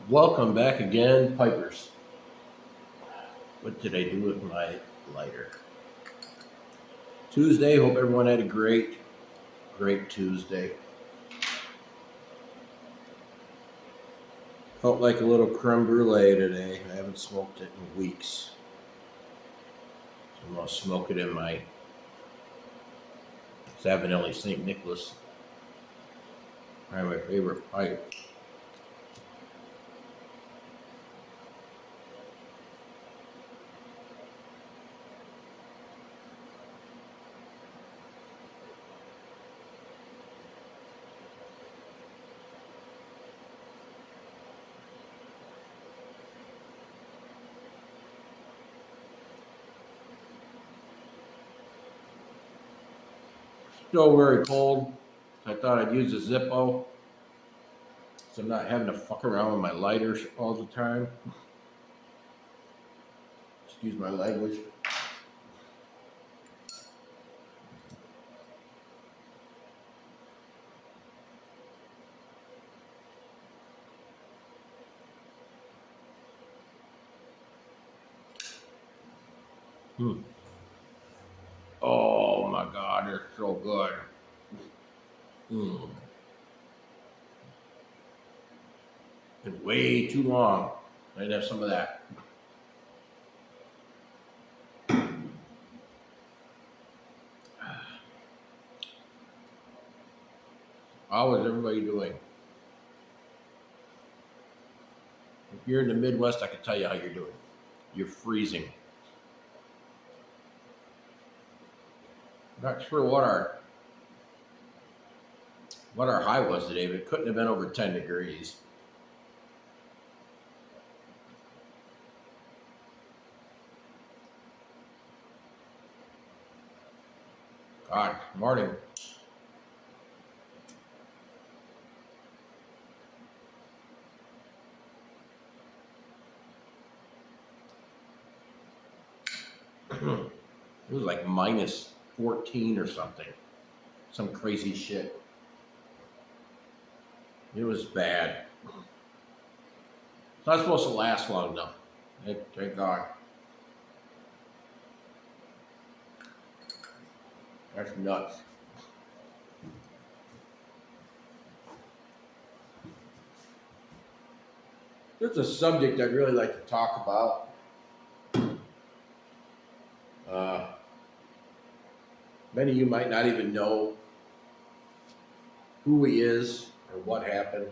Welcome back again, Pipers. What did I do with my lighter? Tuesday. Hope everyone had a great Tuesday. Felt like a little creme brulee today. I haven't smoked it in weeks. So I'm going to smoke it in my Savinelli St. Nicholas. Probably my favorite pipe. Still very cold. So I thought I'd use a Zippo. So I'm not having to fuck around with my lighters all the time. Excuse my language. Hmm. Oh my God, they're so good. Mm. Been way too long. I'd have some of that. How is everybody doing? If you're in the Midwest, I can tell you how you're doing. You're freezing. Not sure what our high was today, but it couldn't have been over 10 degrees. God, morning. It was like minus 14 or something. Some crazy shit. It was bad. It's not supposed to last long though. Thank God. That's nuts. There's a subject I'd really like to talk about. Uh, Many of you might not even know who he is or what happened.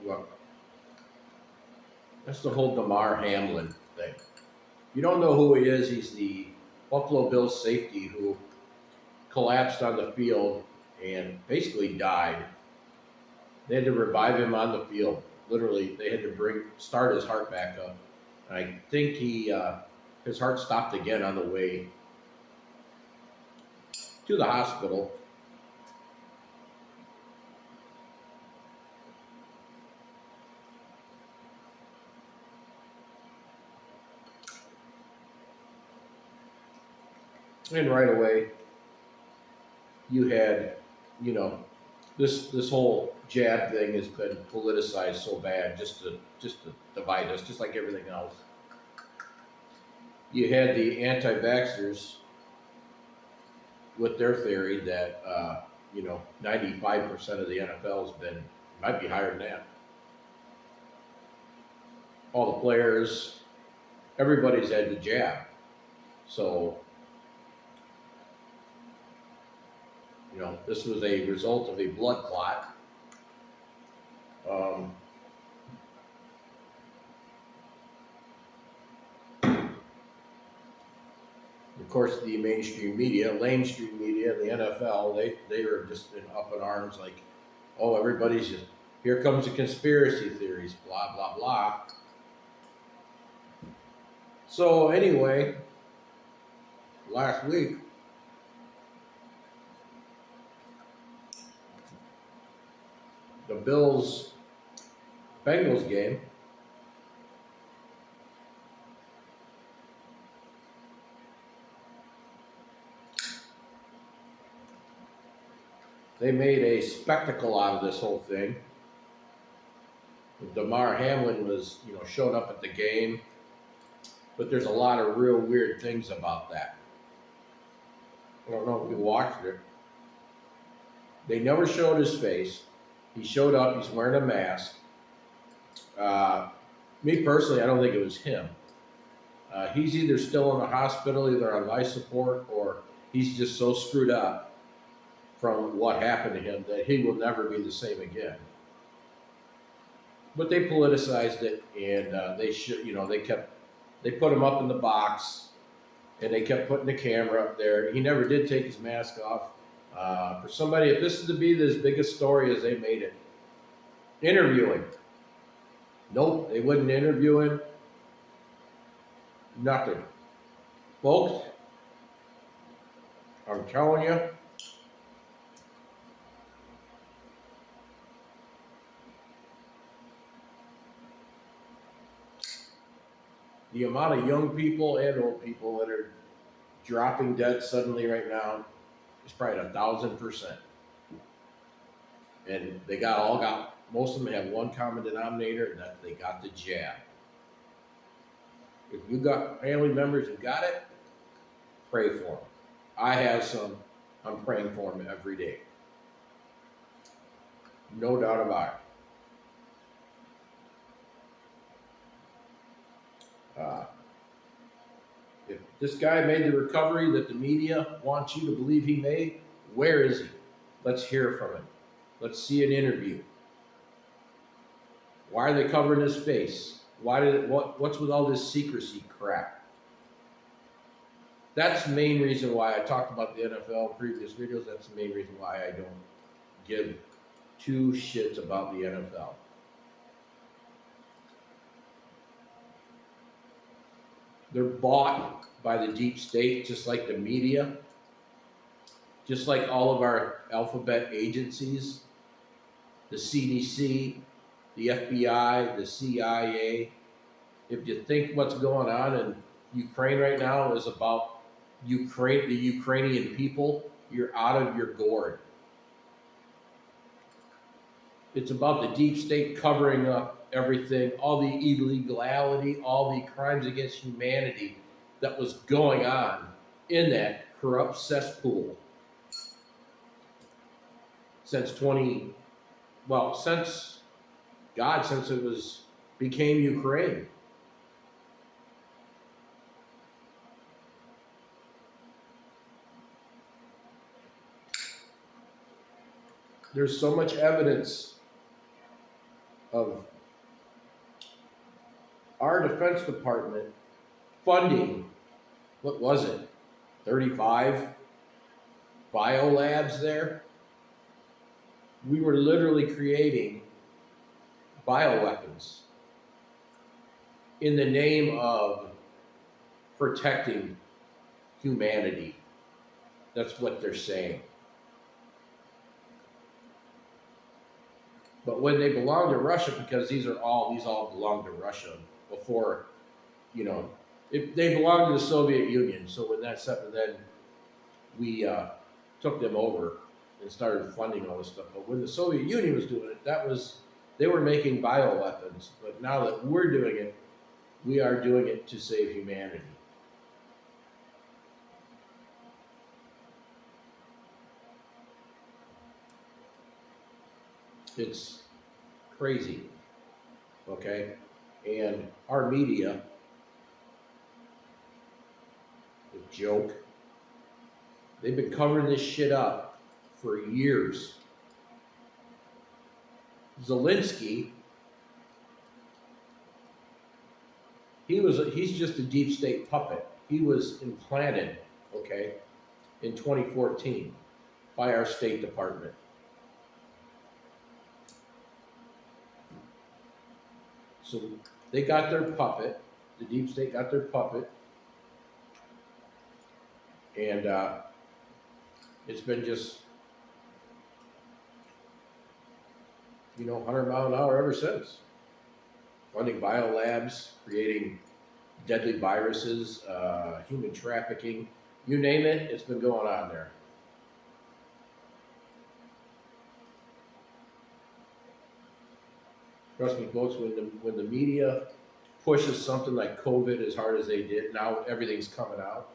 Well, that's the whole Damar Hamlin thing. You don't know who he is. He's the Buffalo Bills safety who collapsed on the field and basically died. They had to revive him on the field. Literally, they had to start his heart back up. And I think his heart stopped again on the way to the hospital. And right away, you had, you know, this whole jab thing has been politicized so bad just to divide us, just like everything else. You had the anti-vaxxers with their theory that 95% of the NFL's been, might be higher than that. All the players, everybody's had the jab. So, this was a result of a blood clot. Um, of course, the mainstream media, lamestream media, the NFL, they were just up in arms like, oh, everybody's just, here comes the conspiracy theories, blah, blah, blah. So, anyway, last week, the Bills Bengals game, they made a spectacle out of this whole thing. Damar Hamlin was, showed up at the game, but there's a lot of real weird things about that. I don't know if you watched it. They never showed his face. He showed up. He's wearing a mask. Me personally, I don't think it was him. He's either still in the hospital, either on life support, or he's just so screwed up from what happened to him that he will never be the same again. But they politicized it, and they put him up in the box, and they kept putting the camera up there. He never did take his mask off. For somebody, if this is to be as big a story as they made it, interviewing. Nope, they wouldn't interview him. Nothing. Folks, I'm telling you, the amount of young people and old people that are dropping dead suddenly right now is probably 1,000%. And they most of them have one common denominator, and that they got the jab. If you got family members who got it, pray for them. I have some. I'm praying for them every day. No doubt about it. If this guy made the recovery that the media wants you to believe he made, where is he? Let's hear from him. Let's see an interview. Why are they covering his face? What's with all this secrecy crap? That's the main reason why I talked about the NFL in previous videos. That's the main reason why I don't give two shits about the NFL. They're bought by the deep state, just like the media, just like all of our alphabet agencies, the CDC, the FBI, the CIA. If you think what's going on in Ukraine right now is about the Ukrainian people, you're out of your gourd. It's about the deep state covering up everything, all the illegality, all the crimes against humanity that was going on in that corrupt cesspool since it became Ukraine. There's so much evidence of our Defense Department funding, what was it, 35 biolabs there? We were literally creating bioweapons in the name of protecting humanity. That's what they're saying. But when they belong to Russia, because these all belong to Russia before, if they belonged to the Soviet Union. So when that's happened, then we took them over and started funding all this stuff. But when the Soviet Union was doing it, they were making bioweapons. But now that we're doing it, we are doing it to save humanity. It's crazy, okay? And our media, the joke, they've been covering this shit up for years. Zelensky, he's just a deep state puppet. He was implanted, okay, in 2014 by our State Department. So they got their puppet, the deep state got their puppet, and it's been just, 100 mile an hour ever since. Funding biolabs, creating deadly viruses, human trafficking, you name it, it's been going on there. Trust me, folks, when the media pushes something like COVID as hard as they did, now everything's coming out.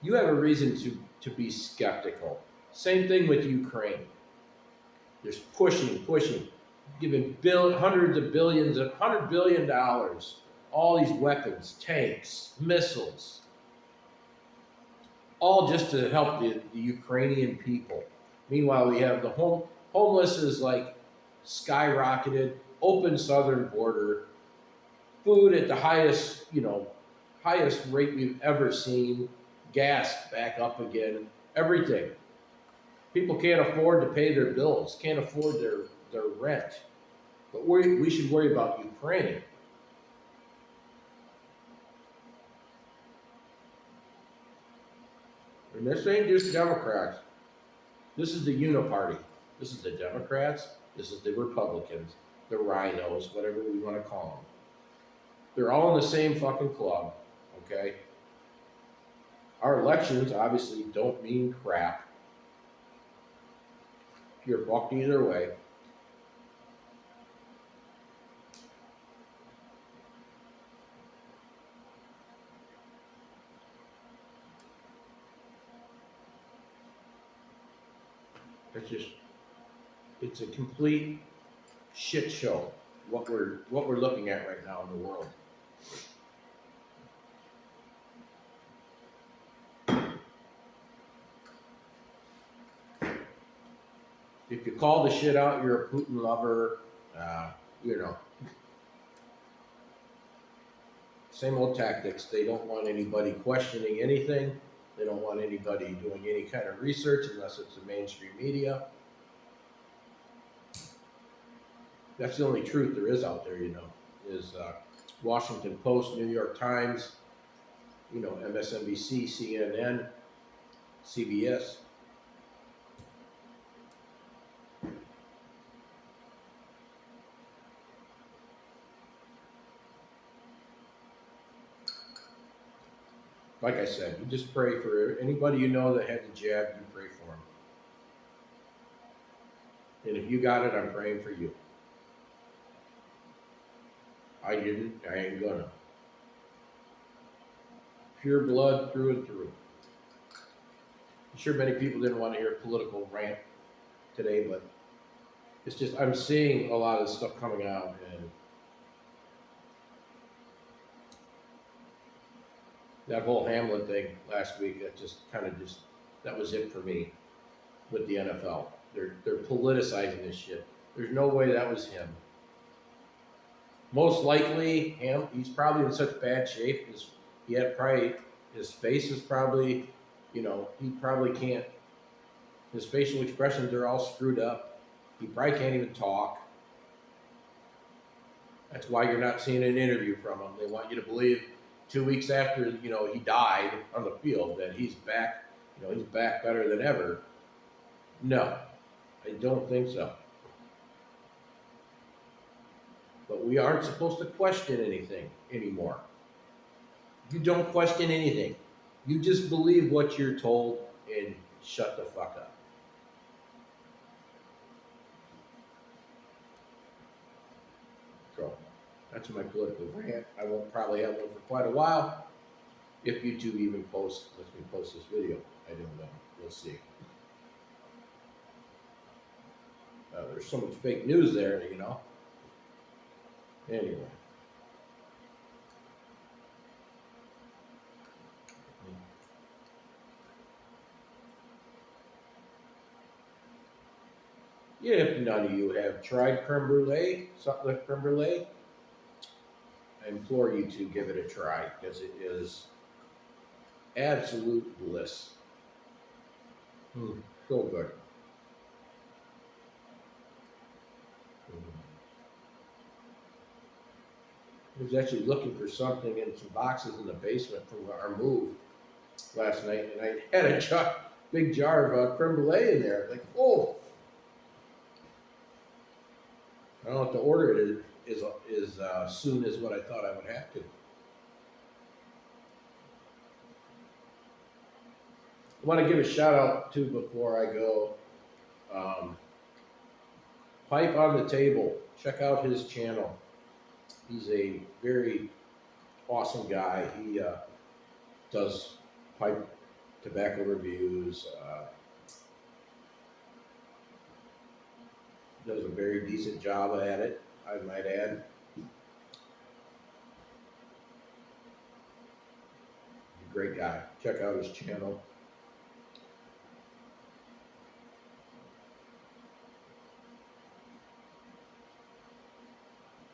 You have a reason to be skeptical. Same thing with Ukraine. There's pushing, giving hundreds of billions, $100 billion, all these weapons, tanks, missiles, all just to help the Ukrainian people. Meanwhile, we have the homeless is like skyrocketed, open southern border, food at the highest rate we've ever seen, gas back up again, everything. People can't afford to pay their bills, can't afford their rent. But we should worry about Ukraine. And this ain't just Democrats. This is the Uniparty. This is the Democrats. This is the Republicans, the rhinos, whatever we want to call them. They're all in the same fucking club, okay? Our elections obviously don't mean crap. You're fucked either way. It's a complete shit show what we're looking at right now in the world. If you call the shit out, you're a Putin lover. Same old tactics. They don't want anybody questioning anything. They don't want anybody doing any kind of research unless it's the mainstream media. That's the only truth there is out there, is Washington Post, New York Times, MSNBC, CNN, CBS. Like I said, you just pray for anybody you know that had the jab, you pray for them. And if you got it, I'm praying for you. I didn't, I ain't gonna. Pure blood through and through. I'm sure many people didn't want to hear a political rant today, but it's just, I'm seeing a lot of stuff coming out, and that whole Hamlin thing last week, that was it for me with the NFL. They're politicizing this shit. There's no way that was him. Most likely, he's probably in such bad shape. His face is probably, he probably can't, his facial expressions are all screwed up. He probably can't even talk. That's why you're not seeing an interview from him. They want you to believe 2 weeks after, he died on the field that he's back, he's back better than ever. No, I don't think so. But we aren't supposed to question anything anymore. You don't question anything. You just believe what you're told and shut the fuck up. So that's my political rant. I won't probably have one for quite a while. If YouTube even lets me post this video, I don't know. We'll see. There's so much fake news there, Anyway. If none of you have tried creme brulee, Sutcliffe creme brulee, I implore you to give it a try because it is absolute bliss. So good. I was actually looking for something in some boxes in the basement from our move last night, and I had a big jar of creme brulee in there. Like, oh, I don't have to order it as soon as what I thought I would have to. I want to give a shout out too before I go. Pipe on the Table. Check out his channel. He's a very awesome guy. He does pipe tobacco reviews. Does a very decent job at it, I might add. He's a great guy. Check out his channel.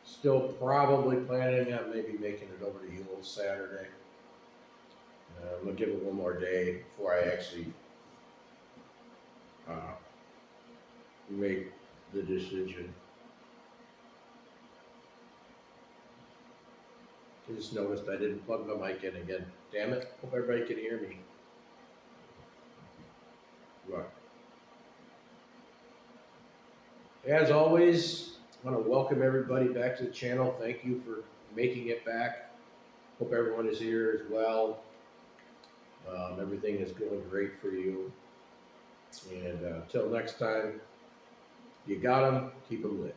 Still probably planning on maybe making it over to Yule Saturday. I'm gonna give it one more day before I actually make the decision. I just noticed I didn't plug my mic in again. Damn it! Hope everybody can hear me. Right. As always, I want to welcome everybody back to the channel. Thank you for making it back. Hope everyone is here as well. Everything is going great for you. And until next time, you got them, keep them lit.